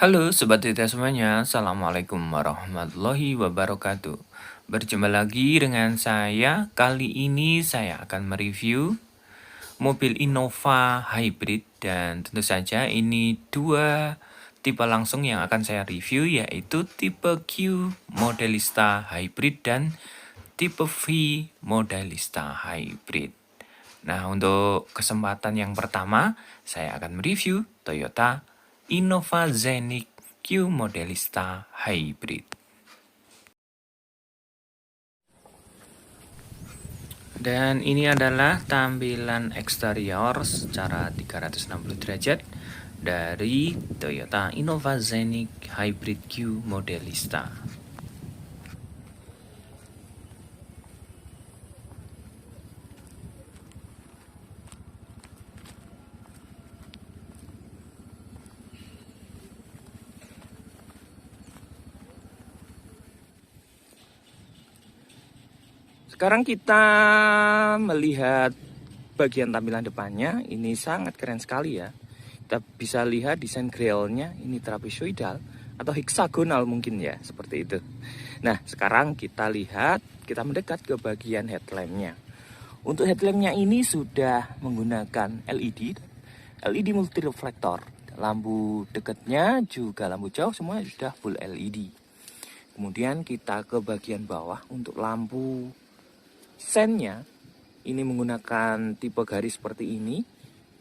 Halo Sobat Tita semuanya, Assalamualaikum warahmatullahi wabarakatuh. Berjumpa lagi dengan saya. Kali ini saya akan mereview mobil Innova Hybrid. Dan tentu saja ini dua tipe langsung yang akan saya review, yaitu tipe Q Modelista Hybrid dan tipe V Modelista Hybrid. Nah, untuk kesempatan yang pertama, saya akan mereview Toyota Innova Zenith Q Modelista Hybrid. Dan ini adalah tampilan eksterior secara 360 derajat dari Toyota Innova Zenith Hybrid Q Modelista. Sekarang kita melihat bagian tampilan depannya. Ini sangat keren sekali ya. Kita bisa lihat desain grillnya ini trapezoidal atau heksagonal mungkin ya, seperti itu. Nah, sekarang kita lihat, kita mendekat ke bagian headlampnya. Untuk headlampnya ini sudah menggunakan LED multi reflektor. Lampu dekatnya juga lampu jauh semua sudah full LED. Kemudian kita ke bagian bawah untuk lampu sennya, ini menggunakan tipe garis seperti ini.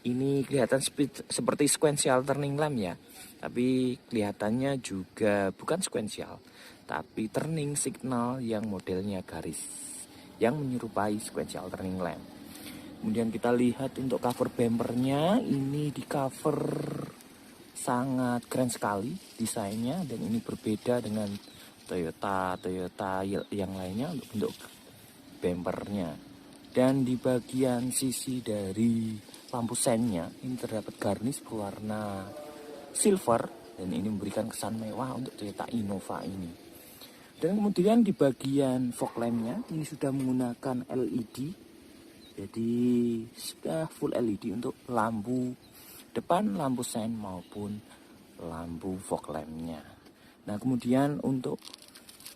Ini kelihatan seperti sequential turning lamp ya, tapi kelihatannya juga bukan sequential, tapi turning signal yang modelnya garis, yang menyerupai sequential turning lamp. Kemudian kita lihat untuk cover bumpernya, ini di cover sangat keren sekali desainnya, dan ini berbeda dengan Toyota yang lainnya untuk bentuk bumpernya. Dan di bagian sisi dari lampu sennya ini terdapat garnish berwarna silver, dan ini memberikan kesan mewah untuk Toyota Innova ini. Dan kemudian di bagian fog lampnya ini sudah menggunakan LED, jadi sudah full LED untuk lampu depan, lampu sen maupun lampu fog lampnya. Nah, kemudian untuk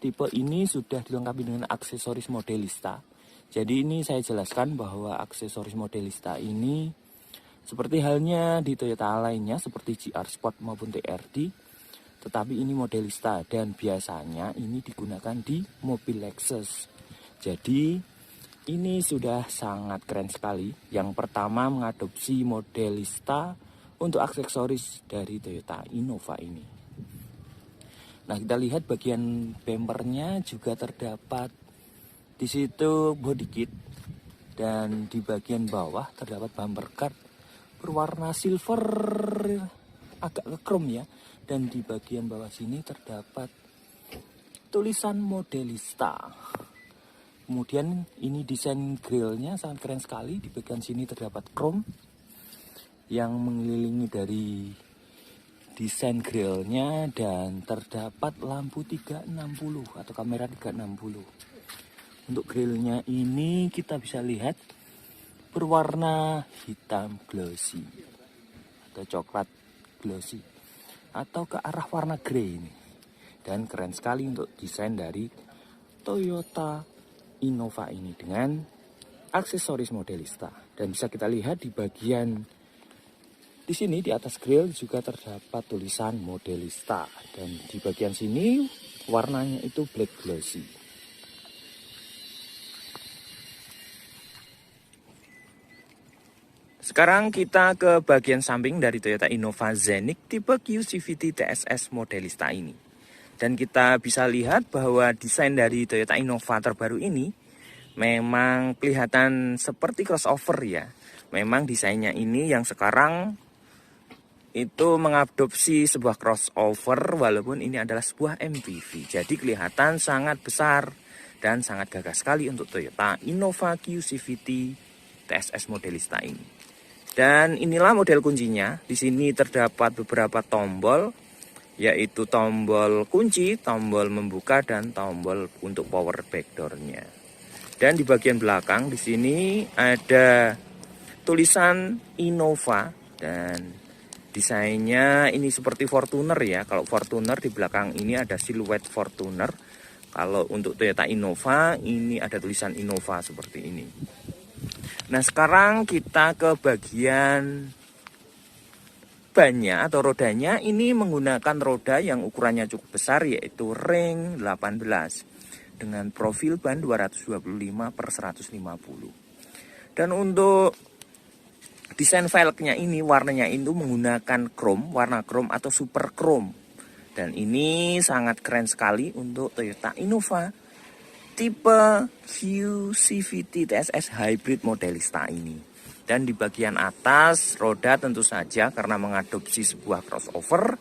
tipe ini sudah dilengkapi dengan aksesoris Modelista. Jadi ini saya jelaskan bahwa aksesoris Modelista ini seperti halnya di Toyota lainnya seperti GR Sport maupun TRD, tetapi ini Modelista dan biasanya ini digunakan di mobil Lexus. Jadi ini sudah sangat keren sekali. Yang pertama mengadopsi Modelista untuk aksesoris dari Toyota Innova ini. Nah, kita lihat bagian bumpernya juga terdapat di situ body kit, dan di bagian bawah terdapat bumper guard berwarna silver agak ke chrome ya, dan di bagian bawah sini terdapat tulisan Modelista. Kemudian ini desain grillnya sangat keren sekali. Di bagian sini terdapat chrome yang mengelilingi dari desain grillnya, dan terdapat lampu 360 atau kamera 360. Untuk grillnya ini kita bisa lihat berwarna hitam glossy atau coklat glossy atau ke arah warna grey ini. Dan keren sekali untuk desain dari Toyota Innova ini dengan aksesoris Modelista. Dan bisa kita lihat di bagian di sini di atas grill juga terdapat tulisan Modelista, dan di bagian sini warnanya itu black glossy. Sekarang kita ke bagian samping dari Toyota Innova Zenith tipe Q CVT TSS Modelista ini. Dan kita bisa lihat bahwa desain dari Toyota Innova terbaru ini memang kelihatan seperti crossover ya. Memang desainnya ini yang sekarang itu mengadopsi sebuah crossover, walaupun ini adalah sebuah MPV. Jadi kelihatan sangat besar dan sangat gagah sekali untuk Toyota Innova Q CVT TSS Modelista ini. Dan inilah model kuncinya. Di sini terdapat beberapa tombol, yaitu tombol kunci, tombol membuka, dan tombol untuk power backdoor-nya. Dan di bagian belakang di sini ada tulisan Innova, dan Desainnya ini seperti Fortuner ya. Kalau Fortuner di belakang ini ada siluet Fortuner. Kalau untuk Toyota Innova ini ada tulisan Innova seperti ini. Nah, sekarang kita ke bagian bannya atau rodanya. Ini menggunakan roda yang ukurannya cukup besar, yaitu ring 18 dengan profil ban 225/150. Dan untuk desain velgnya ini warnanya itu menggunakan chrome, warna chrome atau super chrome. Dan ini sangat keren sekali untuk Toyota Innova tipe QCVT TSS Hybrid Modelista ini. Dan di bagian atas roda tentu saja karena mengadopsi sebuah crossover,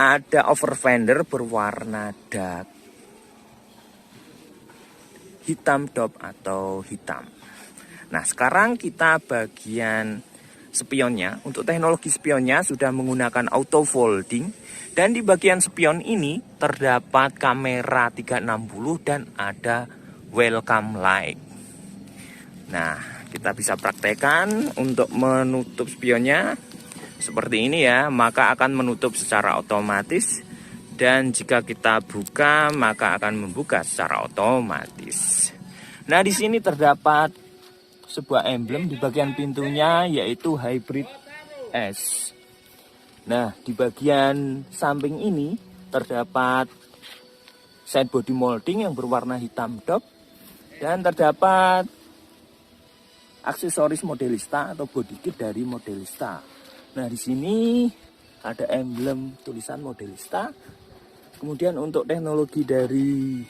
ada over fender berwarna dark hitam top atau hitam. Nah, sekarang kita bagian spionnya. Untuk teknologi spionnya sudah menggunakan auto folding. Dan di bagian spion ini terdapat kamera 360 dan ada welcome light. Nah, kita bisa praktekkan untuk menutup spionnya seperti ini ya. Maka akan menutup secara otomatis. Dan jika kita buka, maka akan membuka secara otomatis. Nah, di sini terdapat sebuah emblem di bagian pintunya, yaitu Hybrid S. Nah, di bagian samping ini terdapat side body molding yang berwarna hitam top. Dan terdapat aksesoris Modelista atau body kit dari Modelista. Nah, di sini ada emblem tulisan Modelista. Kemudian untuk teknologi dari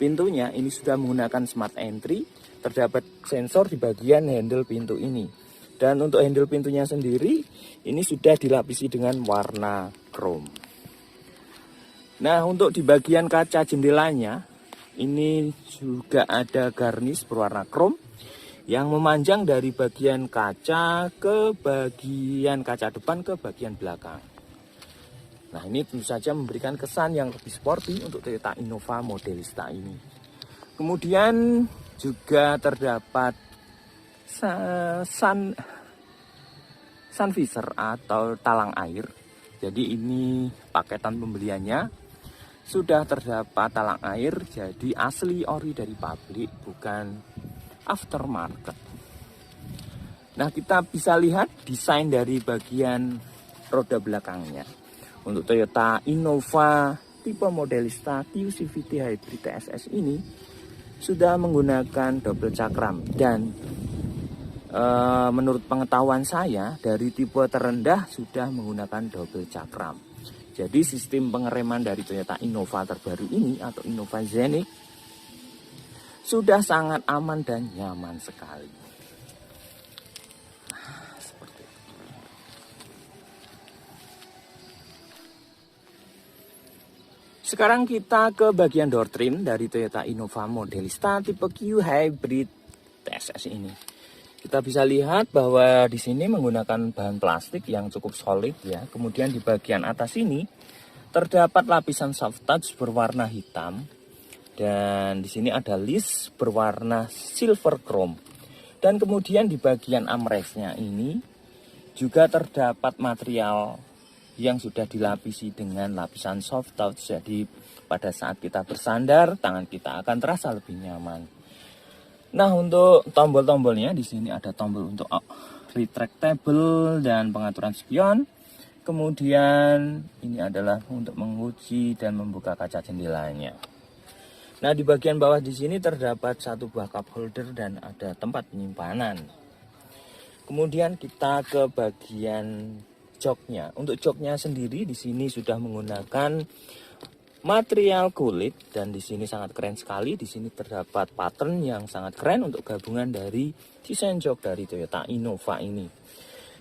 pintunya ini sudah menggunakan smart entry. Terdapat sensor di bagian handle pintu ini. Dan untuk handle pintunya sendiri ini sudah dilapisi dengan warna chrome. Nah, untuk di bagian kaca jendelanya ini juga ada garnish berwarna chrome yang memanjang dari bagian kaca ke bagian kaca depan ke bagian belakang. Nah, ini tentu saja memberikan kesan yang lebih sporty untuk Toyota Innova Modelista ini. Kemudian juga terdapat sun visor atau talang air. Jadi ini paketan pembeliannya sudah terdapat talang air, jadi asli ori dari pabrik, bukan aftermarket. Nah, kita bisa lihat desain dari bagian roda belakangnya. Untuk Toyota Innova tipe Modelista QCVT Hybrid TSS ini sudah menggunakan double cakram. Dan menurut pengetahuan saya dari tipe terendah sudah menggunakan double cakram. Jadi sistem pengereman dari Toyota Innova terbaru ini atau Innova Zenith sudah sangat aman dan nyaman sekali. Sekarang kita ke bagian door trim dari Toyota Innova Modelista tipe Q Hybrid TSS ini. Kita bisa lihat bahwa di sini menggunakan bahan plastik yang cukup solid ya. Kemudian di bagian atas ini terdapat lapisan soft touch berwarna hitam. Dan di sini ada list berwarna silver chrome. Dan kemudian di bagian armrestnya ini juga terdapat material yang sudah dilapisi dengan lapisan soft touch. Jadi pada saat kita bersandar, tangan kita akan terasa lebih nyaman. Nah, untuk tombol-tombolnya di sini ada tombol untuk retractable dan pengaturan spion. Kemudian ini adalah untuk mengunci dan membuka kaca jendelanya. Nah, di bagian bawah di sini terdapat satu buah cup holder dan ada tempat penyimpanan. Kemudian kita ke bagian joknya. Untuk joknya sendiri di sini sudah menggunakan material kulit dan di sini sangat keren sekali. Di sini terdapat pattern yang sangat keren untuk gabungan dari desain jok dari Toyota Innova ini.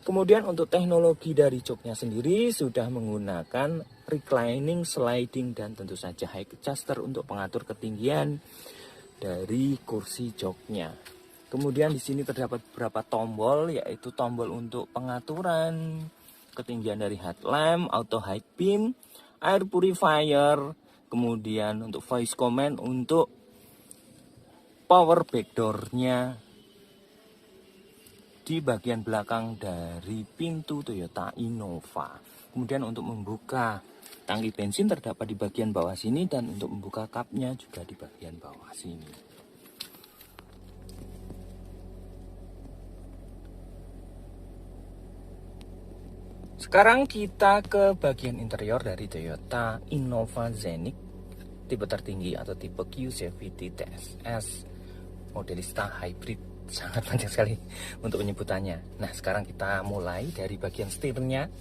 Kemudian untuk teknologi dari joknya sendiri sudah menggunakan reclining, sliding dan tentu saja high adjuster untuk pengatur ketinggian dari kursi joknya. Kemudian di sini terdapat beberapa tombol, yaitu tombol untuk pengaturan ketinggian dari headlamp, auto high beam, air purifier, kemudian untuk voice command untuk power backdoor-nya di bagian belakang dari pintu Toyota Innova. Kemudian untuk membuka tangki bensin terdapat di bagian bawah sini, dan untuk membuka kapnya juga di bagian bawah sini. Sekarang kita ke bagian interior dari Toyota Innova Zenix tipe tertinggi atau tipe QCVT TSS Modelista Hybrid. Sangat panjang sekali untuk penyebutannya. Nah, sekarang kita mulai dari bagian setirnya.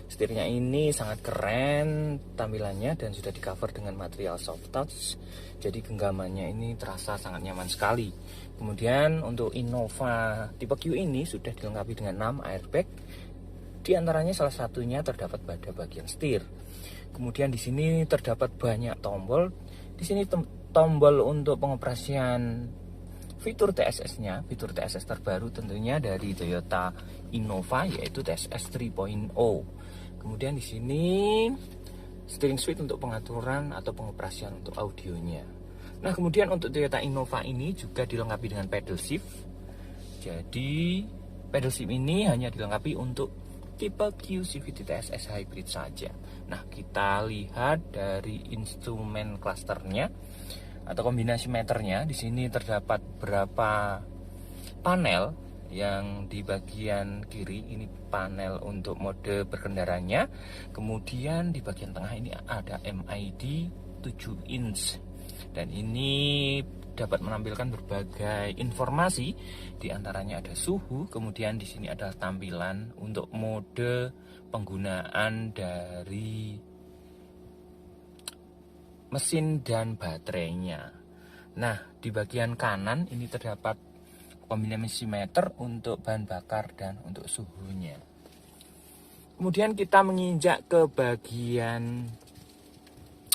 Setirnya ini sangat keren tampilannya dan sudah di cover dengan material soft touch. Jadi genggamannya ini terasa sangat nyaman sekali. Kemudian untuk Innova tipe Q ini sudah dilengkapi dengan 6 airbag. Di antaranya salah satunya terdapat pada bagian setir. Kemudian di sini terdapat banyak tombol. Di sini tombol untuk pengoperasian fitur TSS-nya, fitur TSS terbaru tentunya dari Toyota Innova, yaitu TSS 3.0. Kemudian di sini steering switch untuk pengaturan atau pengoperasian untuk audionya. Nah, kemudian untuk Toyota Innova ini juga dilengkapi dengan pedal shift. Jadi pedal shift ini hanya dilengkapi untuk tipe QCVT TSS Hybrid saja. Nah, kita lihat dari instrumen klasternya atau kombinasi meternya. Di sini terdapat beberapa panel yang di bagian kiri ini panel untuk mode berkendaranya. Kemudian di bagian tengah ini ada MID 7 inch. Dan ini dapat menampilkan berbagai informasi, di antaranya ada suhu, kemudian di sini ada tampilan untuk mode penggunaan dari mesin dan baterainya. Nah, di bagian kanan ini terdapat kombinasi meter untuk bahan bakar dan untuk suhunya. Kemudian kita menginjak ke bagian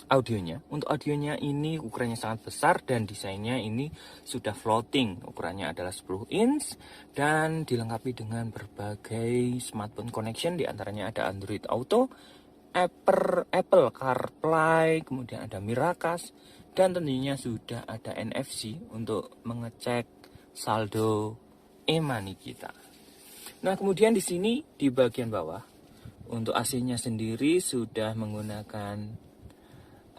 audionya. Untuk audionya ini ukurannya sangat besar dan desainnya ini sudah floating. Ukurannya adalah 10 inch dan dilengkapi dengan berbagai smartphone connection, di antaranya ada Android Auto, Apple CarPlay, kemudian ada Miracast, dan tentunya sudah ada NFC untuk mengecek saldo e-money kita. Nah, kemudian di sini di bagian bawah untuk AC-nya sendiri sudah menggunakan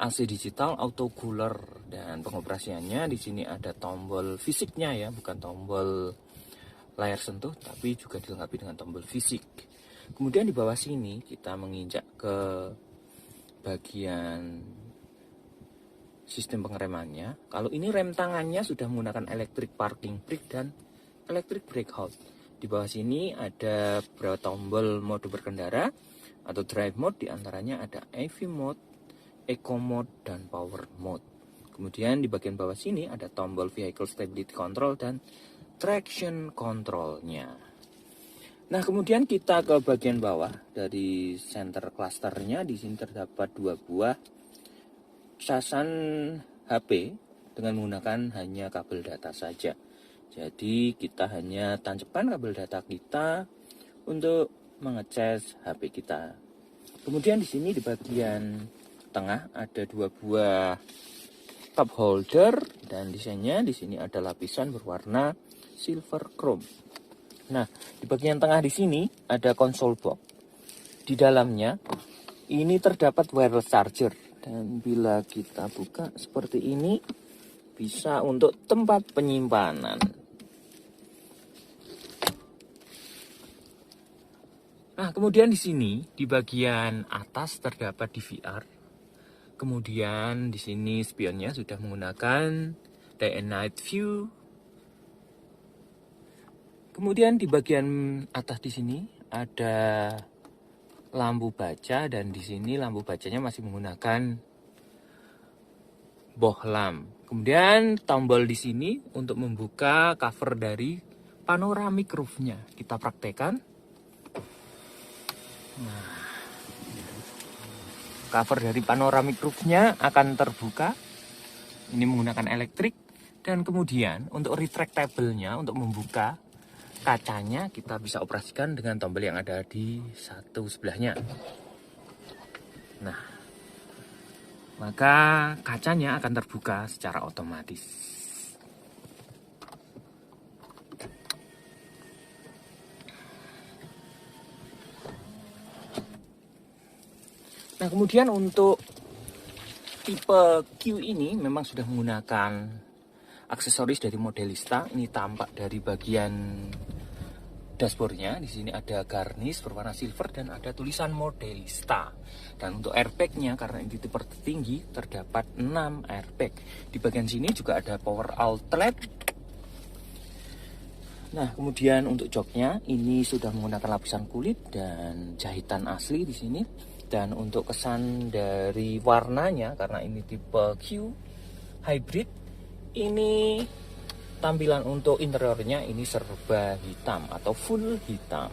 AC digital auto cooler, dan pengoperasiannya di sini ada tombol fisiknya ya, bukan tombol layar sentuh, tapi juga dilengkapi dengan tombol fisik. Kemudian di bawah sini kita menginjak ke bagian sistem pengeremannya. Kalau ini rem tangannya sudah menggunakan electric parking brake dan electric brake hold. Di bawah sini ada beberapa tombol mode berkendara atau drive mode, di antaranya ada AV mode, Eco mode, dan power mode. Kemudian di bagian bawah sini ada tombol vehicle stability control dan traction controlnya. Nah, kemudian kita ke bagian bawah dari center clusternya. Di sini terdapat 2 buah casan HP dengan menggunakan hanya kabel data saja. Jadi kita hanya tancapkan kabel data kita untuk mengecas HP kita. Kemudian di sini di bagian tengah ada 2 buah cup holder dan desainnya di sini ada lapisan berwarna silver chrome. Nah, di bagian tengah di sini ada console box. Di dalamnya ini terdapat wireless charger, dan bila kita buka seperti ini bisa untuk tempat penyimpanan. Nah, kemudian di sini di bagian atas terdapat DVR. Kemudian di sini spionnya sudah menggunakan day and night view. Kemudian di bagian atas di sini ada lampu baca, dan di sini lampu bacanya masih menggunakan bohlam. Kemudian tombol di sini untuk membuka cover dari panoramic roof-nya. Kita praktekkan. Nah, cover dari panoramic roof-nya akan terbuka. Ini menggunakan elektrik. Dan kemudian untuk retractable-nya, untuk membuka kacanya, kita bisa operasikan dengan tombol yang ada di satu sebelahnya. Nah, maka kacanya akan terbuka secara otomatis. Nah, kemudian untuk tipe Q ini memang sudah menggunakan aksesoris dari Modelista. Ini tampak dari bagian dashboardnya. Di sini ada garnish berwarna silver dan ada tulisan Modelista. Dan untuk airbagnya, karena ini tipe tertinggi, terdapat 6 airbag. Di bagian sini juga ada power outlet. Nah, kemudian untuk joknya ini sudah menggunakan lapisan kulit dan jahitan asli di sini. Dan untuk kesan dari warnanya, karena ini tipe Q hybrid, ini tampilan untuk interiornya ini serba hitam atau full hitam.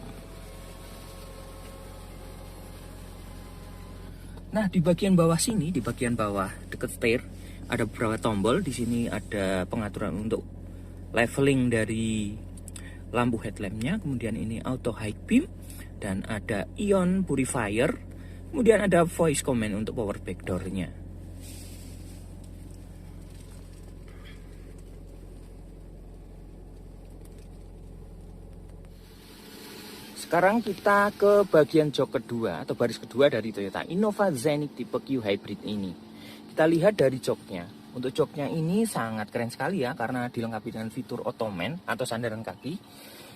Nah, di bagian bawah sini, di bagian bawah dekat setir, ada beberapa tombol. Di sini ada pengaturan untuk leveling dari lampu headlampnya. Kemudian ini auto high beam dan ada ion purifier. Kemudian ada voice command untuk power back door-nya. Sekarang kita ke bagian jok kedua atau baris kedua dari Toyota Innova Zenith tipe Q hybrid ini. Kita lihat dari joknya. Untuk joknya ini sangat keren sekali ya, karena dilengkapi dengan fitur ottoman atau sandaran kaki.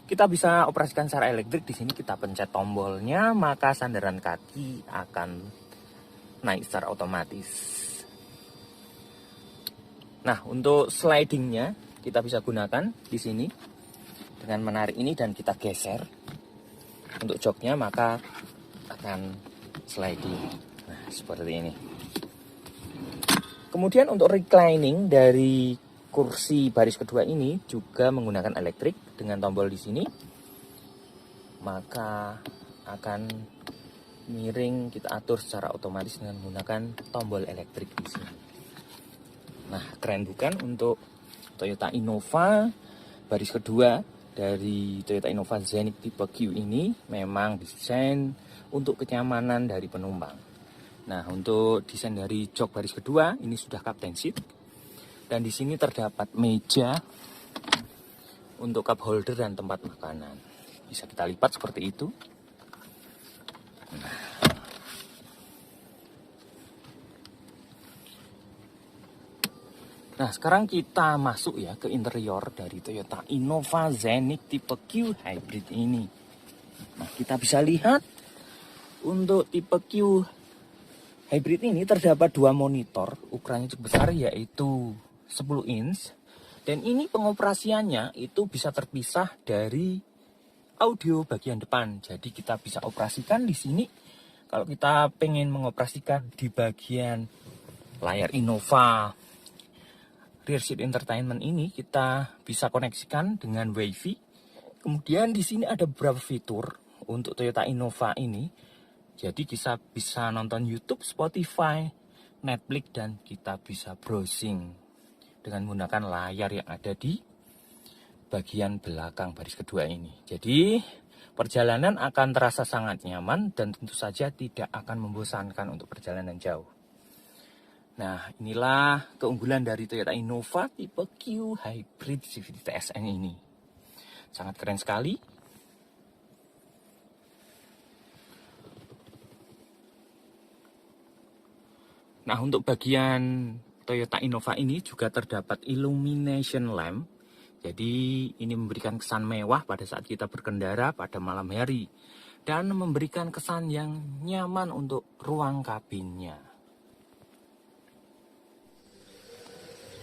Kita bisa operasikan secara elektrik. Di sini kita pencet tombolnya, maka sandaran kaki akan naik secara otomatis. Nah, untuk slidingnya kita bisa gunakan di sini dengan menarik ini dan kita geser. Untuk joknya maka akan sliding. Nah, seperti ini. Kemudian untuk reclining dari kursi baris kedua ini juga menggunakan elektrik dengan tombol di sini. Maka akan miring kita atur secara otomatis dengan menggunakan tombol elektrik di sini. Nah, keren bukan untuk Toyota Innova baris kedua dari Toyota Innova Zenith tipe Q ini memang desain untuk kenyamanan dari penumpang. Nah, untuk desain dari jok baris kedua ini sudah captain seat. Dan di sini terdapat meja untuk cup holder dan tempat makanan. Bisa kita lipat seperti itu. Nah, sekarang kita masuk ya ke interior dari Toyota Innova Zenith tipe Q hybrid ini. Nah, kita bisa lihat untuk tipe Q hybrid ini terdapat 2 monitor ukurannya cukup besar, yaitu 10 inch. Dan ini pengoperasiannya itu bisa terpisah dari audio bagian depan. Jadi kita bisa operasikan di sini. Kalau kita pengen mengoperasikan di bagian layar Innova rear seat entertainment ini, kita bisa koneksikan dengan WiFi. Kemudian di sini ada beberapa fitur untuk Toyota Innova ini. Jadi kita bisa nonton YouTube, Spotify, Netflix, dan kita bisa browsing dengan menggunakan layar yang ada di bagian belakang baris kedua ini. Jadi perjalanan akan terasa sangat nyaman dan tentu saja tidak akan membosankan untuk perjalanan jauh. Nah, inilah keunggulan dari Toyota Innova tipe Q Hybrid CVT TSN ini. Sangat keren sekali. Nah, untuk bagian Toyota Innova ini juga terdapat illumination lamp. Jadi ini memberikan kesan mewah pada saat kita berkendara pada malam hari. Dan memberikan kesan yang nyaman untuk ruang kabinnya.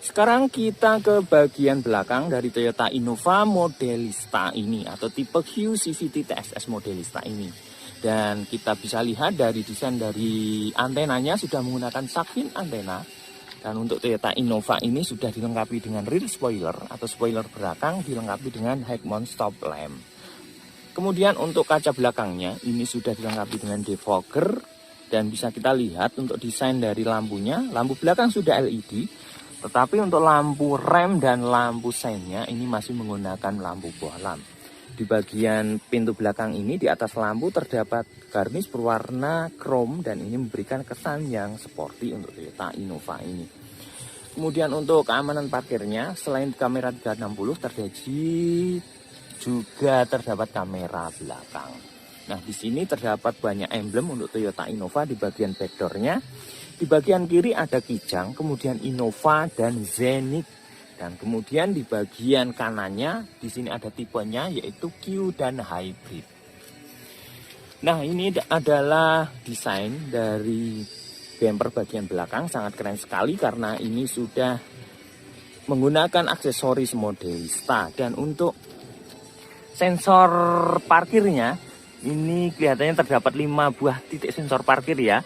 Sekarang kita ke bagian belakang dari Toyota Innova Modelista ini atau tipe Q CVT TSS Modelista ini. Dan kita bisa lihat dari desain dari antenanya sudah menggunakan shark fin antena. Dan untuk Toyota Innova ini sudah dilengkapi dengan rear spoiler atau spoiler belakang dilengkapi dengan head mount stop lamp. Kemudian untuk kaca belakangnya ini sudah dilengkapi dengan defogger. Dan bisa kita lihat untuk desain dari lampunya, lampu belakang sudah LED. Tetapi untuk lampu rem dan lampu seinnya ini masih menggunakan lampu bohlam. Di bagian pintu belakang ini di atas lampu terdapat garnish berwarna chrome dan ini memberikan kesan yang sporty untuk Toyota Innova ini. Kemudian untuk keamanan parkirnya selain kamera 360 juga terdapat kamera belakang. Nah, di sini terdapat banyak emblem untuk Toyota Innova di bagian backdoornya. Di bagian kiri ada Kijang, kemudian Innova dan Zenith. Dan kemudian di bagian kanannya, di sini ada tipenya yaitu Q dan Hybrid. Nah, ini adalah desain dari bumper bagian belakang, sangat keren sekali karena ini sudah menggunakan aksesoris Modelista. Dan untuk sensor parkirnya, ini kelihatannya terdapat 5 buah titik sensor parkir ya.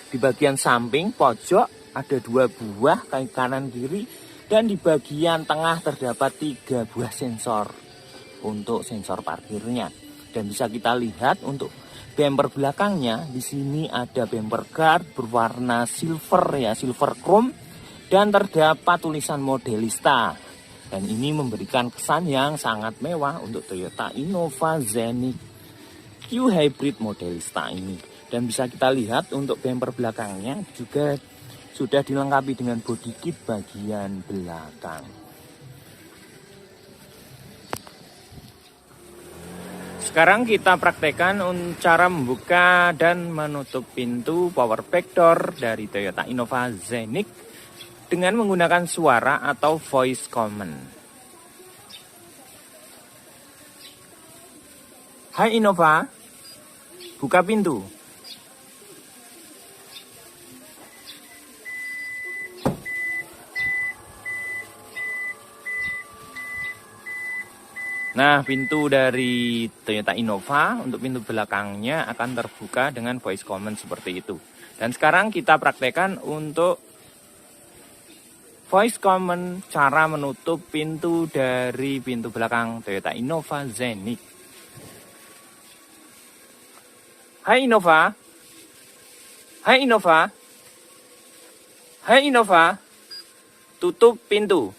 Di bagian samping pojok ada 2 buah, kanan kiri, dan di bagian tengah terdapat 3 buah sensor untuk sensor parkirnya. Dan bisa kita lihat untuk bumper belakangnya, di sini ada bumper guard berwarna silver ya, silver chrome, dan terdapat tulisan Modelista. Dan ini memberikan kesan yang sangat mewah untuk Toyota Innova Zenith Q Hybrid Modelista ini. Dan bisa kita lihat untuk bumper belakangnya juga sudah dilengkapi dengan body kit bagian belakang. Sekarang kita praktekkan cara membuka dan menutup pintu power back door dari Toyota Innova Zenith dengan menggunakan suara atau voice command. Hai Innova, buka pintu. Nah, pintu dari Toyota Innova untuk pintu belakangnya akan terbuka dengan voice command seperti itu. Dan sekarang kita praktekkan untuk voice command cara menutup pintu dari pintu belakang Toyota Innova Zenith. Hai Innova. Hai Innova. Hai Innova. Tutup pintu.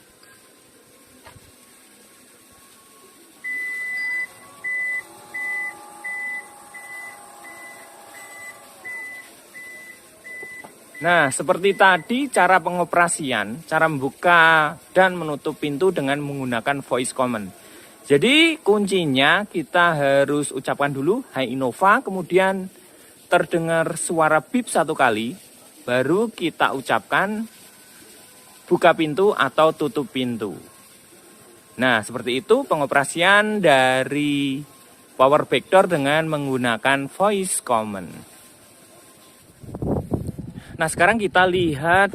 Nah, seperti tadi cara pengoperasian, cara membuka dan menutup pintu dengan menggunakan voice command. Jadi kuncinya kita harus ucapkan dulu Hai Innova, kemudian terdengar suara bip 1 kali, baru kita ucapkan buka pintu atau tutup pintu. Nah, seperti itu pengoperasian dari power back door dengan menggunakan voice command. Nah, sekarang kita lihat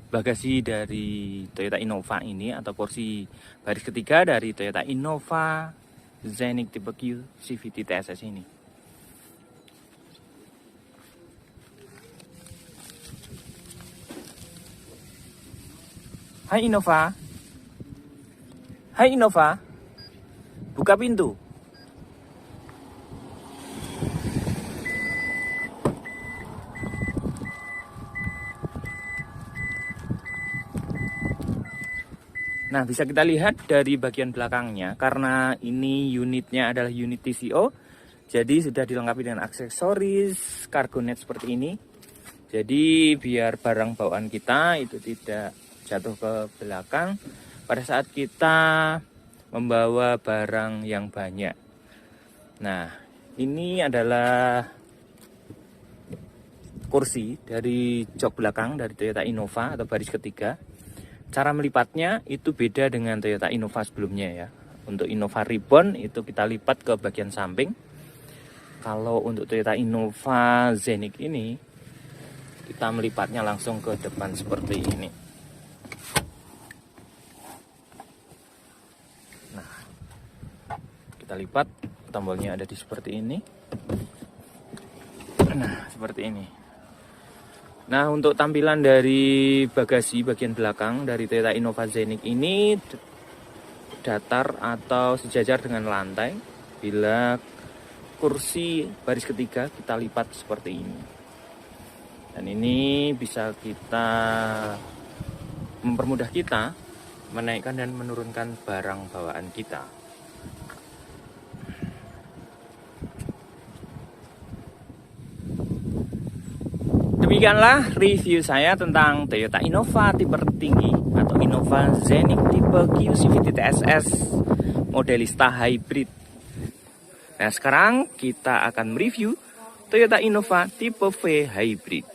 bagasi dari Toyota Innova ini atau porsi baris ketiga dari Toyota Innova Zenith tipe Q CVT TSS ini. Hai Innova. Hai Innova. Buka pintu. Nah, bisa kita lihat dari bagian belakangnya, karena ini unitnya adalah unit TCO, jadi sudah dilengkapi dengan aksesoris cargo net seperti ini. Jadi biar barang bawaan kita itu tidak jatuh ke belakang pada saat kita membawa barang yang banyak. Nah, ini adalah kursi dari jok belakang dari Toyota Innova atau baris ketiga. Cara melipatnya itu beda dengan Toyota Innova sebelumnya ya. Untuk Innova Reborn itu kita lipat ke bagian samping. Kalau untuk Toyota Innova Zenith ini kita melipatnya langsung ke depan seperti ini. Nah, kita lipat, tombolnya ada di seperti ini. Nah, seperti ini. Nah, untuk tampilan dari bagasi bagian belakang dari Toyota Innova Zenith ini datar atau sejajar dengan lantai. Bila kursi baris ketiga kita lipat seperti ini. Dan ini bisa kita mempermudah kita menaikkan dan menurunkan barang bawaan kita. Demikianlah review saya tentang Toyota Innova tipe tertinggi atau Innova Zenith tipe Q CVT TSS Modelista Hybrid. Nah, sekarang kita akan mereview Toyota Innova tipe V Hybrid.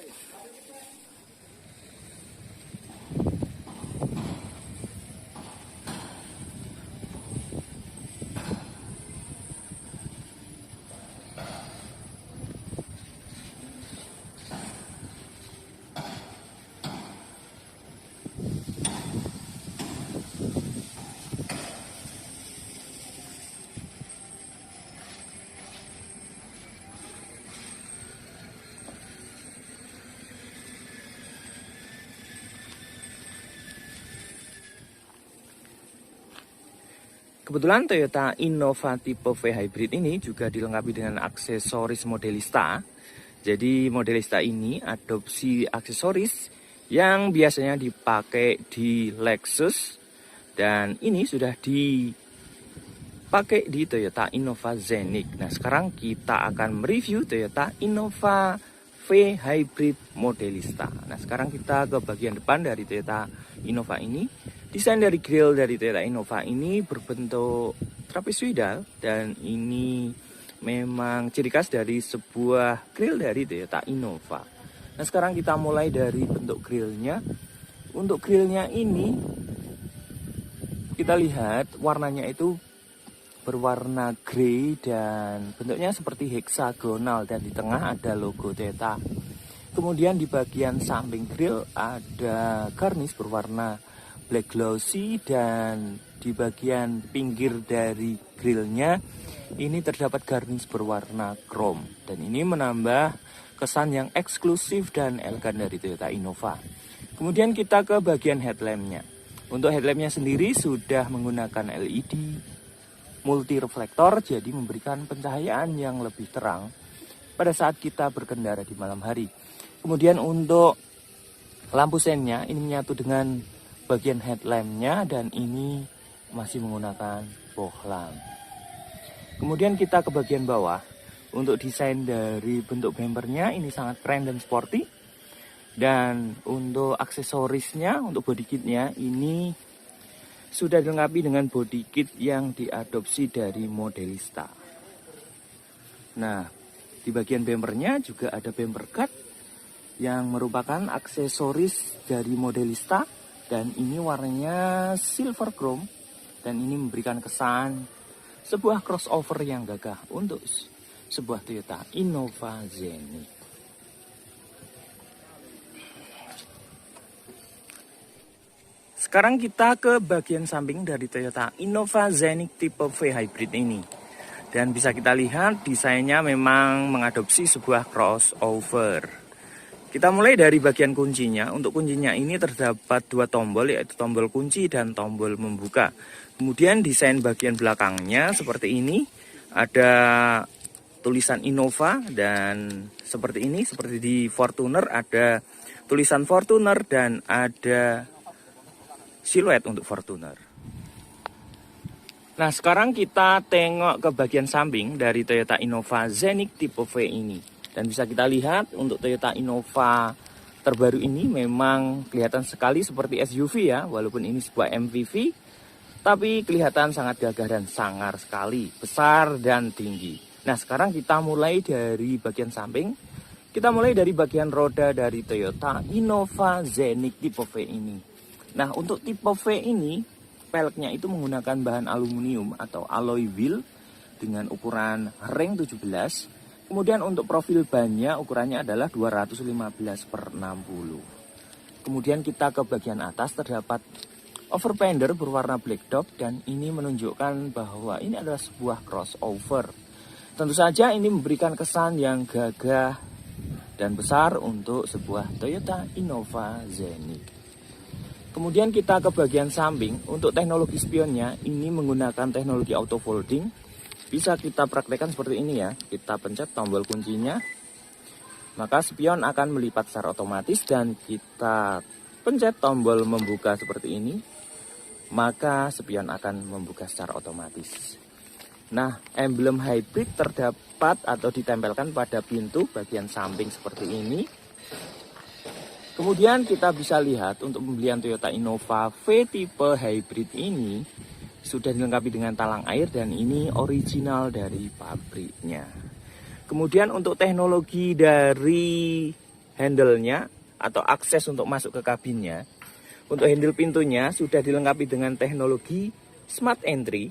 Kebetulan Toyota Innova tipe V Hybrid ini juga dilengkapi dengan aksesoris Modelista. Jadi Modelista ini adopsi aksesoris yang biasanya dipakai di Lexus, dan ini sudah dipakai di Toyota Innova Xenic. Nah, sekarang kita akan mereview Toyota Innova V Hybrid Modelista. Nah, sekarang kita ke bagian depan dari Toyota Innova ini. Desain dari grill dari Toyota Innova ini berbentuk trapezoidal, dan ini memang ciri khas dari sebuah grill dari Toyota Innova. Nah, sekarang kita mulai dari bentuk grillnya. Untuk grillnya ini kita lihat warnanya itu berwarna grey dan bentuknya seperti heksagonal, dan di tengah ada logo Toyota. Kemudian di bagian samping grill ada garnish berwarna black glossy, dan di bagian pinggir dari grillnya ini terdapat garnish berwarna chrome, dan ini menambah kesan yang eksklusif dan elegan dari Toyota Innova. Kemudian kita ke bagian headlampnya. Untuk headlampnya sendiri sudah menggunakan LED multi reflektor, jadi memberikan pencahayaan yang lebih terang pada saat kita berkendara di malam hari. Kemudian untuk lampu sennya ini menyatu dengan bagian headlampnya, dan ini masih menggunakan bohlam. Kemudian kita ke bagian bawah. Untuk desain dari bentuk bumpernya ini sangat keren dan sporty. Dan untuk aksesorisnya, untuk body kitnya ini sudah dilengkapi dengan body kit yang diadopsi dari Modelista. Nah, di bagian bumpernya juga ada bumper guard yang merupakan aksesoris dari Modelista, dan ini warnanya silver chrome, dan ini memberikan kesan sebuah crossover yang gagah untuk sebuah Toyota Innova Xenic. Sekarang kita ke bagian samping dari Toyota Innova Xenic tipe V Hybrid ini. Dan bisa kita lihat desainnya memang mengadopsi sebuah crossover. Kita mulai dari bagian kuncinya. Untuk kuncinya ini terdapat dua tombol, yaitu tombol kunci dan tombol membuka. Kemudian desain bagian belakangnya seperti ini. Ada tulisan Innova, dan seperti ini, seperti di Fortuner ada tulisan Fortuner dan ada siluet untuk Fortuner. Nah, sekarang kita tengok ke bagian samping dari Toyota Innova Xenic tipe V ini. Dan bisa kita lihat untuk Toyota Innova terbaru ini memang kelihatan sekali seperti SUV ya. Walaupun ini sebuah MPV, tapi kelihatan sangat gagah dan sangar sekali, besar dan tinggi. Nah, sekarang kita mulai dari bagian samping. Kita mulai dari bagian roda dari Toyota Innova Xenic tipe V ini. Nah, untuk tipe V ini, peleknya itu menggunakan bahan aluminium atau alloy wheel dengan ukuran ring 17. Kemudian untuk profil bannya ukurannya adalah 215/60. Kemudian kita ke bagian atas, terdapat overfender berwarna black dog, dan ini menunjukkan bahwa ini adalah sebuah crossover. Tentu saja ini memberikan kesan yang gagah dan besar untuk sebuah Toyota Innova Xenic. Kemudian kita ke bagian samping. Untuk teknologi spionnya ini menggunakan teknologi auto folding. Bisa kita praktekkan seperti ini ya. Kita pencet tombol kuncinya, maka spion akan melipat secara otomatis, dan kita pencet tombol membuka seperti ini, maka spion akan membuka secara otomatis. Nah, emblem hybrid terdapat atau ditempelkan pada pintu bagian samping seperti ini. Kemudian kita bisa lihat untuk pembelian Toyota Innova V tipe hybrid ini sudah dilengkapi dengan talang air dan ini original dari pabriknya. Kemudian untuk teknologi dari handle-nya atau akses untuk masuk ke kabinnya, untuk handle pintunya sudah dilengkapi dengan teknologi Smart Entry,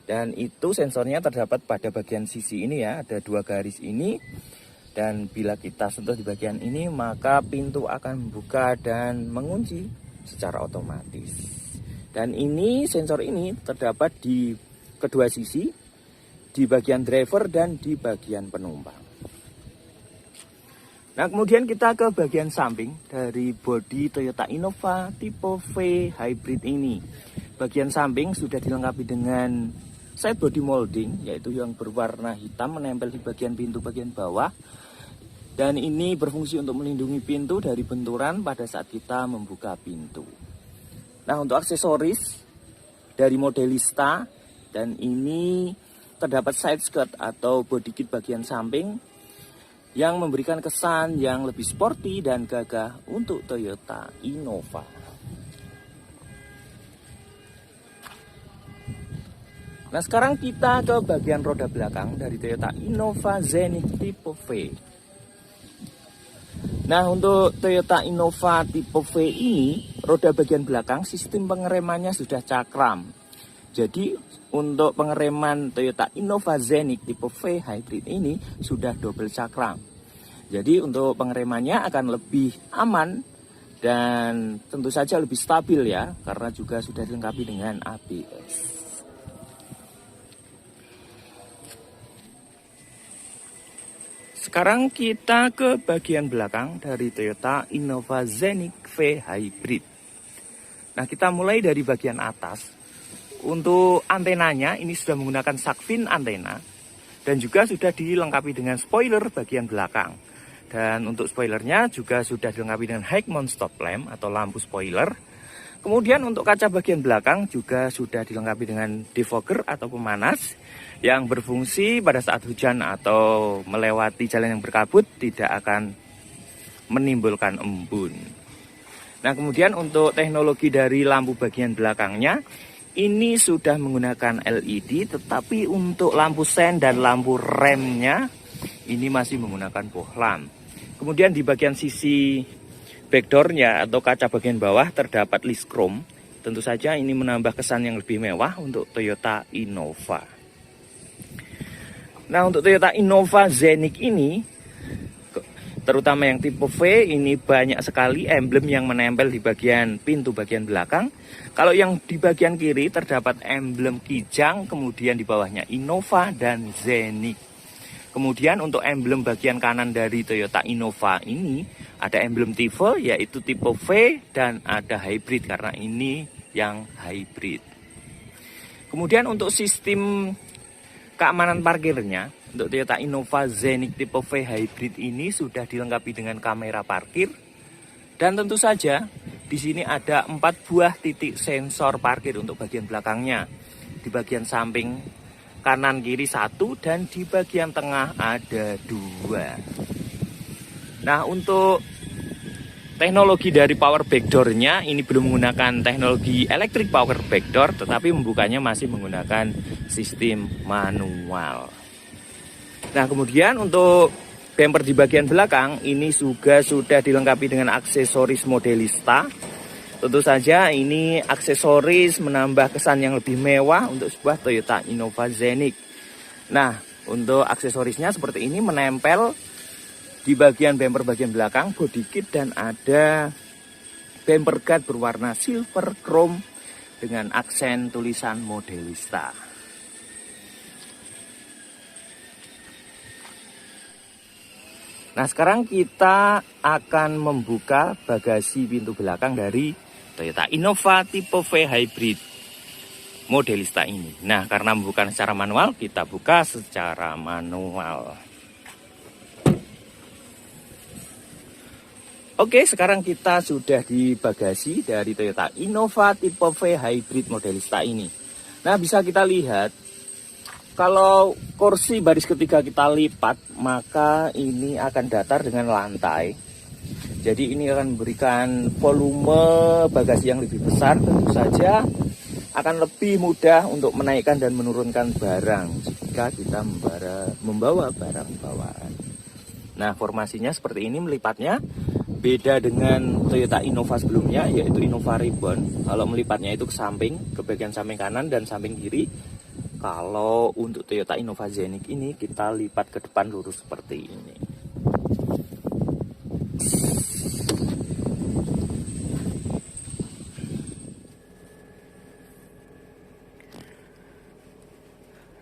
dan itu sensornya terdapat pada bagian sisi ini ya, ada 2 garis ini, dan bila kita sentuh di bagian ini maka pintu akan membuka dan mengunci secara otomatis. Dan ini sensor ini terdapat di kedua sisi, di bagian driver dan di bagian penumpang. Nah, kemudian kita ke bagian samping dari bodi Toyota Innova tipe V Hybrid ini. Bagian samping sudah dilengkapi dengan side body molding, yaitu yang berwarna hitam menempel di bagian pintu bagian bawah. Dan ini berfungsi untuk melindungi pintu dari benturan pada saat kita membuka pintu. Nah, untuk aksesoris dari Modelista, dan ini terdapat side skirt atau body kit bagian samping yang memberikan kesan yang lebih sporty dan gagah untuk Toyota Innova. Nah, sekarang kita ke bagian roda belakang dari Toyota Innova Zenith tipe V. Nah, untuk Toyota Innova tipe V ini, roda bagian belakang sistem pengeremannya sudah cakram. Jadi untuk pengereman Toyota Innova Zenith tipe V Hybrid ini sudah double cakram. Jadi untuk pengeremannya akan lebih aman dan tentu saja lebih stabil ya, karena juga sudah dilengkapi dengan ABS. Sekarang kita ke bagian belakang dari Toyota Innova Zenith V Hybrid. Nah, kita mulai dari bagian atas. Untuk antenanya ini sudah menggunakan shark fin antena dan juga sudah dilengkapi dengan spoiler bagian belakang. Dan untuk spoilernya juga sudah dilengkapi dengan high mount stop lamp atau lampu spoiler. Kemudian untuk kaca bagian belakang juga sudah dilengkapi dengan defogger atau pemanas yang berfungsi pada saat hujan atau melewati jalan yang berkabut tidak akan menimbulkan embun. Nah, kemudian untuk teknologi dari lampu bagian belakangnya ini sudah menggunakan LED, tetapi untuk lampu sen dan lampu remnya ini masih menggunakan bohlam. Kemudian di bagian sisi backdoornya atau kaca bagian bawah terdapat list chrome. Tentu saja ini menambah kesan yang lebih mewah untuk Toyota Innova. Nah, untuk Toyota Innova Zenith ini, terutama yang tipe V, ini banyak sekali emblem yang menempel di bagian pintu bagian belakang. Kalau yang di bagian kiri terdapat emblem Kijang, kemudian di bawahnya Innova dan Zenith. Kemudian untuk emblem bagian kanan dari Toyota Innova ini ada emblem tipe, yaitu tipe V, dan ada hybrid karena ini yang hybrid. Kemudian untuk sistem keamanan parkirnya, untuk Toyota Innova Zenith tipe V Hybrid ini sudah dilengkapi dengan kamera parkir. Dan tentu saja di sini ada 4 buah titik sensor parkir untuk bagian belakangnya. Di bagian samping kanan kiri 1 dan di bagian tengah ada 2. Nah, untuk teknologi dari power backdoor-nya ini belum menggunakan teknologi electric power backdoor, tetapi membukanya masih menggunakan sistem manual. Nah, kemudian untuk bumper di bagian belakang ini juga sudah dilengkapi dengan aksesoris Modelista. Tentu saja ini aksesoris menambah kesan yang lebih mewah untuk sebuah Toyota Innova Zenith. Nah, untuk aksesorisnya seperti ini menempel di bagian bumper bagian belakang, body kit, dan ada bumper guard berwarna silver chrome dengan aksen tulisan Modelista. Nah, sekarang kita akan membuka bagasi pintu belakang dari Toyota Innova tipe V Hybrid Modelista ini. Nah, karena membuka secara manual, kita buka secara manual. Oke, sekarang kita sudah di bagasi dari Toyota Innova tipe V Hybrid Modelista ini. Nah, bisa kita lihat kalau kursi baris ketiga kita lipat, maka ini akan datar dengan lantai. Jadi ini akan memberikan volume bagasi yang lebih besar. Tentu saja akan lebih mudah untuk menaikkan dan menurunkan barang jika kita membawa barang bawaan. Nah, formasinya seperti ini melipatnya. Beda dengan Toyota Innova sebelumnya, yaitu Innova Reborn. Kalau melipatnya itu ke samping, ke bagian samping kanan dan samping kiri. Kalau untuk Toyota Innova Zenith ini kita lipat ke depan lurus seperti ini.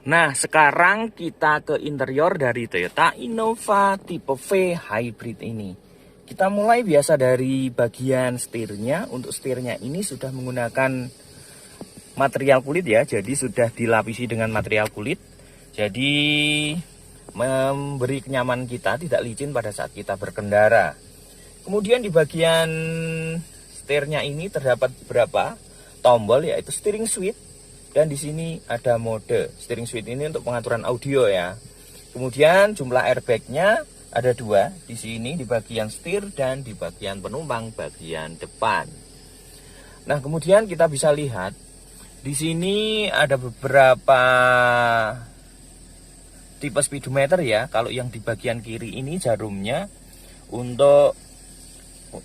Nah, sekarang kita ke interior dari Toyota Innova tipe V Hybrid ini. Kita mulai biasa dari bagian setirnya. Untuk setirnya ini sudah menggunakan material kulit ya. Jadi sudah dilapisi dengan material kulit. Jadi memberi kenyamanan kita, tidak licin pada saat kita berkendara. Kemudian di bagian setirnya ini terdapat beberapa tombol, yaitu steering switch. Dan di sini ada mode. Steering switch ini untuk pengaturan audio ya. Kemudian jumlah airbagnya ada 2 di sini, di bagian setir dan di bagian penumpang bagian depan. Nah, kemudian kita bisa lihat di sini ada beberapa tipe speedometer ya. Kalau yang di bagian kiri ini jarumnya untuk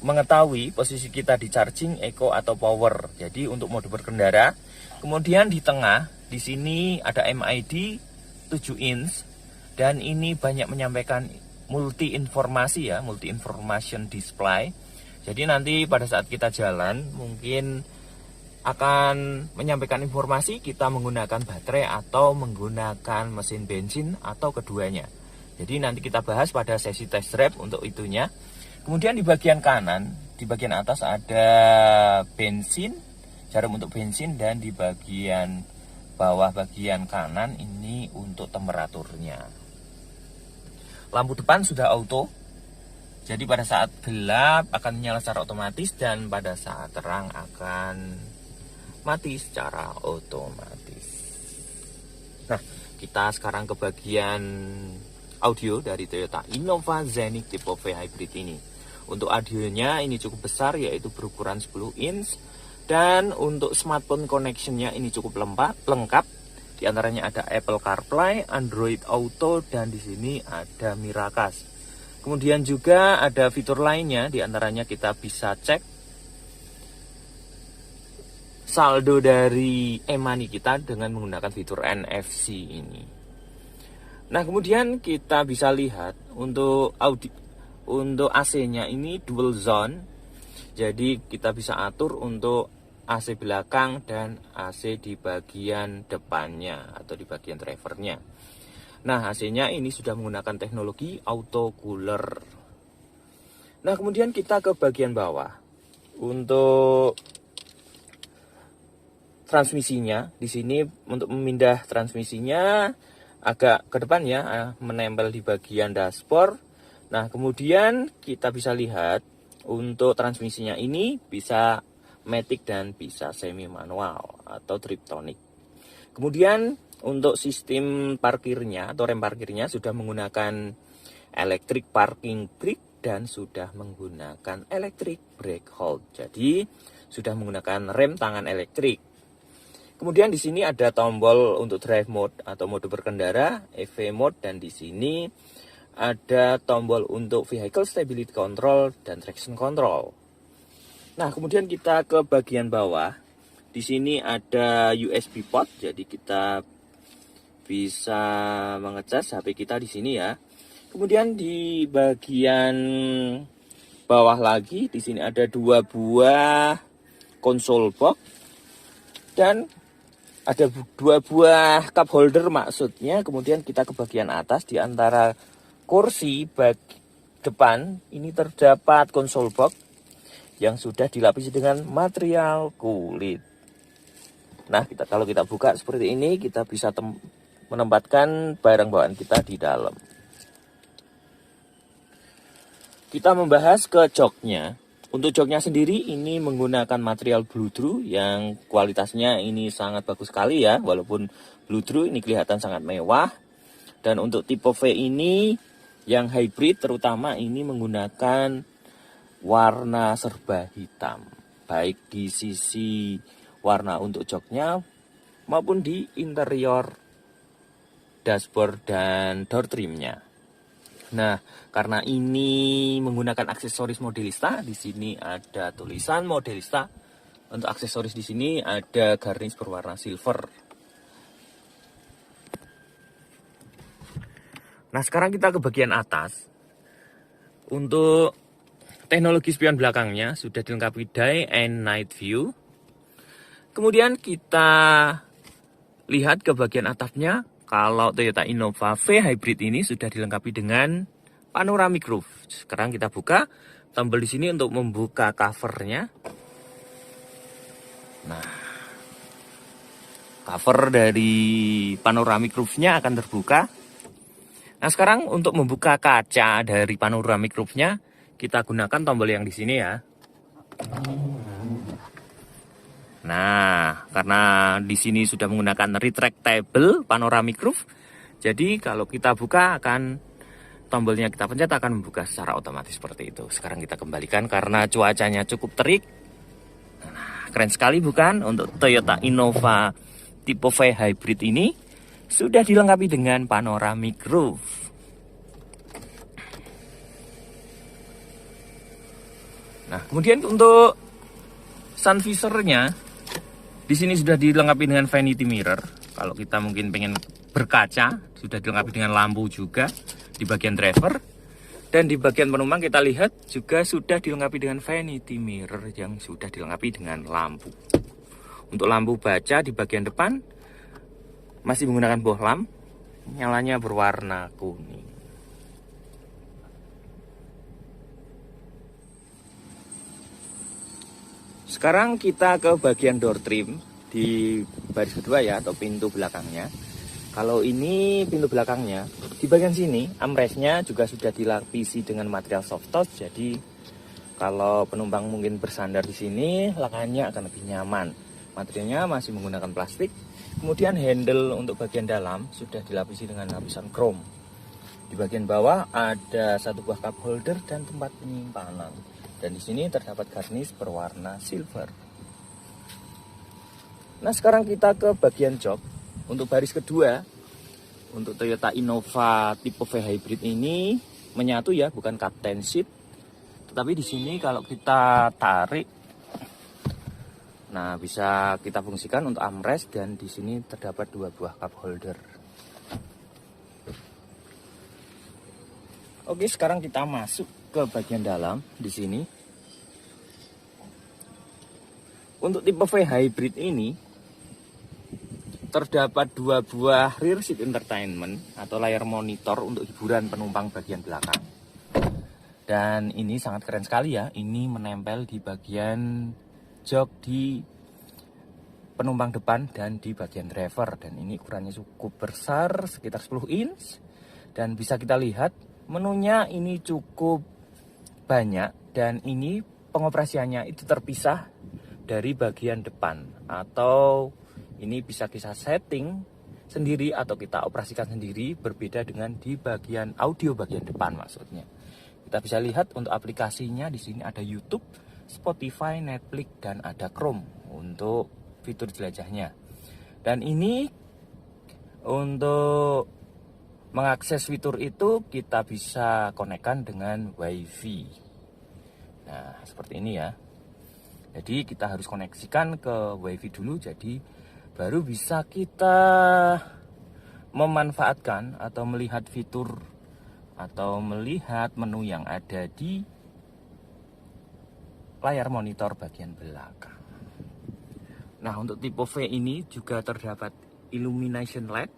mengetahui posisi kita di charging, eco atau power. Jadi untuk mode berkendara. Kemudian di tengah di sini ada MID 7 inch dan ini banyak menyampaikan multi informasi ya, multi information display. Jadi nanti pada saat kita jalan mungkin akan menyampaikan informasi kita menggunakan baterai atau menggunakan mesin bensin atau keduanya. Jadi nanti kita bahas pada sesi test drive untuk itunya. Kemudian di bagian kanan, di bagian atas ada bensin, jarum untuk bensin, dan di bagian bawah bagian kanan ini untuk temperaturnya. Lampu depan sudah auto, jadi pada saat gelap akan menyala secara otomatis dan pada saat terang akan mati secara otomatis. Nah, kita sekarang ke bagian audio dari Toyota Innova Zenith tipe V Hybrid ini. Untuk audionya ini cukup besar, yaitu berukuran 10 inch. Dan untuk smartphone connection-nya ini cukup lengkap. Di antaranya ada Apple CarPlay, Android Auto, dan di sini ada Miracast. Kemudian juga ada fitur lainnya, di antaranya kita bisa cek saldo dari e-money kita dengan menggunakan fitur NFC ini. Nah, kemudian kita bisa lihat untuk AC-nya ini dual zone. Jadi kita bisa atur untuk AC belakang dan AC di bagian depannya atau di bagian drivernya. Nah, AC-nya ini sudah menggunakan teknologi auto cooler. Nah, kemudian kita ke bagian bawah. Untuk transmisinya, di sini untuk memindah transmisinya agak ke depan ya, menempel di bagian dashboard. Nah, kemudian kita bisa lihat untuk transmisinya ini bisa matic dan bisa semi manual atau triptonic. Kemudian untuk sistem parkirnya atau rem parkirnya sudah menggunakan electric parking brake dan sudah menggunakan electric brake hold. Jadi sudah menggunakan rem tangan elektrik. Kemudian di sini ada tombol untuk drive mode atau mode berkendara, EV mode, dan di sini ada tombol untuk vehicle stability control dan traction control. Nah, kemudian kita ke bagian bawah. Di sini ada USB port, jadi kita bisa mengecas HP kita di sini ya. Kemudian di bagian bawah lagi, di sini ada 2 buah konsol box dan ada 2 buah cup holder maksudnya. Kemudian kita ke bagian atas, di antara kursi depan ini terdapat konsol box yang sudah dilapisi dengan material kulit. Nah, kalau kita buka seperti ini, kita bisa menempatkan barang bawaan kita di dalam. Kita membahas ke joknya. Untuk joknya sendiri ini menggunakan material Blue-True yang kualitasnya ini sangat bagus sekali ya. Walaupun Blue-True ini kelihatan sangat mewah. Dan untuk tipe V ini yang hybrid terutama ini menggunakan warna serba hitam, baik di sisi warna untuk joknya maupun di interior dashboard dan door trimnya. Nah, karena ini menggunakan aksesoris Modelista, di sini ada tulisan Modelista. Untuk aksesoris di sini ada garnish berwarna silver. Nah, sekarang kita ke bagian atas. Untuk teknologi spion belakangnya sudah dilengkapi day and night view. Kemudian kita lihat ke bagian atapnya. Kalau Toyota Innova V Hybrid ini sudah dilengkapi dengan panoramic roof. Sekarang kita buka tombol di sini untuk membuka covernya. Nah, cover dari panoramic roofnya akan terbuka. Nah, sekarang untuk membuka kaca dari panoramic roofnya, kita gunakan tombol yang di sini ya. Nah, karena di sini sudah menggunakan retractable panoramic roof, jadi kalau kita buka tombolnya kita pencet akan membuka secara otomatis seperti itu. Sekarang kita kembalikan karena cuacanya cukup terik. Nah, keren sekali bukan? Untuk Toyota Innova tipe V Hybrid ini sudah dilengkapi dengan panoramic roof. Nah, kemudian untuk sun visornya di sini sudah dilengkapi dengan vanity mirror. Kalau kita mungkin pengen berkaca, sudah dilengkapi dengan lampu juga di bagian driver. Dan di bagian penumpang kita lihat juga sudah dilengkapi dengan vanity mirror yang sudah dilengkapi dengan lampu. Untuk lampu baca di bagian depan masih menggunakan bohlam, nyalanya berwarna kuning. Sekarang kita ke bagian door trim di baris kedua ya, atau pintu belakangnya. Kalau ini pintu belakangnya, di bagian sini armrestnya juga sudah dilapisi dengan material soft touch. Jadi kalau penumpang mungkin bersandar di sini, lengannya akan lebih nyaman. Materialnya masih menggunakan plastik. Kemudian handle untuk bagian dalam sudah dilapisi dengan lapisan chrome. Di bagian bawah ada satu buah cup holder dan tempat penyimpanan. Dan di sini terdapat garnish berwarna silver. Nah, sekarang kita ke bagian jok. Untuk baris kedua, untuk Toyota Innova tipe V Hybrid ini menyatu ya, bukan captain seat. Tetapi di sini kalau kita tarik, nah bisa kita fungsikan untuk armrest, dan di sini terdapat dua buah cup holder. Oke, sekarang kita masuk ke bagian dalam di sini. Untuk tipe V Hybrid ini terdapat dua buah rear seat entertainment atau layar monitor untuk hiburan penumpang bagian belakang. Dan ini sangat keren sekali ya. Ini menempel di bagian jok di penumpang depan dan di bagian driver. Dan ini ukurannya cukup besar, sekitar 10 inch. Dan bisa kita lihat menunya ini cukup banyak, dan ini pengoperasiannya itu terpisah dari bagian depan, atau ini bisa kita setting sendiri atau kita operasikan sendiri, berbeda dengan di bagian audio bagian depan maksudnya. Kita bisa lihat untuk aplikasinya di sini ada YouTube, Spotify, Netflix, dan ada Chrome untuk fitur jelajahnya. Dan ini untuk mengakses fitur itu kita bisa konekkan dengan WiFi. Nah, seperti ini ya. Jadi kita harus koneksikan ke WiFi dulu, jadi baru bisa kita memanfaatkan atau melihat fitur atau melihat menu yang ada di layar monitor bagian belakang. Nah, untuk tipe V ini juga terdapat illumination LED.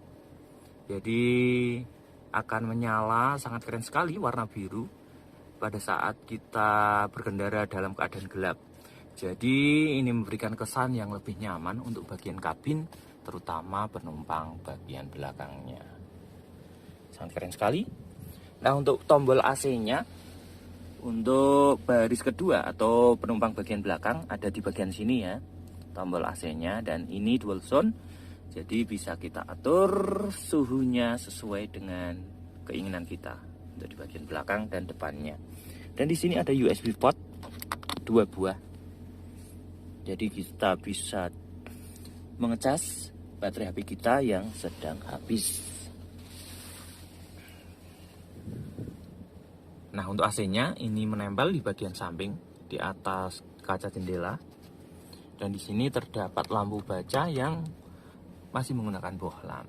Jadi akan menyala sangat keren sekali warna biru pada saat kita berkendara dalam keadaan gelap. Jadi ini memberikan kesan yang lebih nyaman untuk bagian kabin, terutama penumpang bagian belakangnya. Sangat keren sekali. Nah, untuk tombol AC-nya untuk baris kedua atau penumpang bagian belakang ada di bagian sini ya, tombol AC-nya, dan ini dual zone. Jadi bisa kita atur suhunya sesuai dengan keinginan kita untuk di bagian belakang dan depannya. Dan di sini ada USB port 2 buah. Jadi kita bisa mengecas baterai HP kita yang sedang habis. Nah, untuk AC-nya ini menempel di bagian samping di atas kaca jendela. Dan di sini terdapat lampu baca yang masih menggunakan bohlam.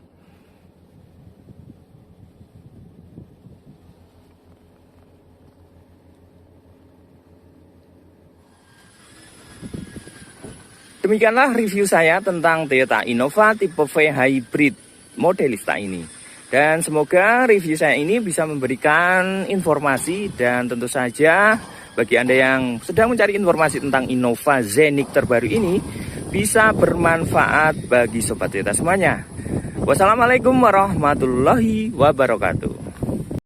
Demikianlah review saya tentang Toyota Innova tipe V Hybrid Modelista ini. Dan semoga review saya ini bisa memberikan informasi, dan tentu saja bagi Anda yang sedang mencari informasi tentang Innova Zeniq terbaru ini bisa bermanfaat bagi Sobat Toyota semuanya. Wassalamualaikum warahmatullahi wabarakatuh.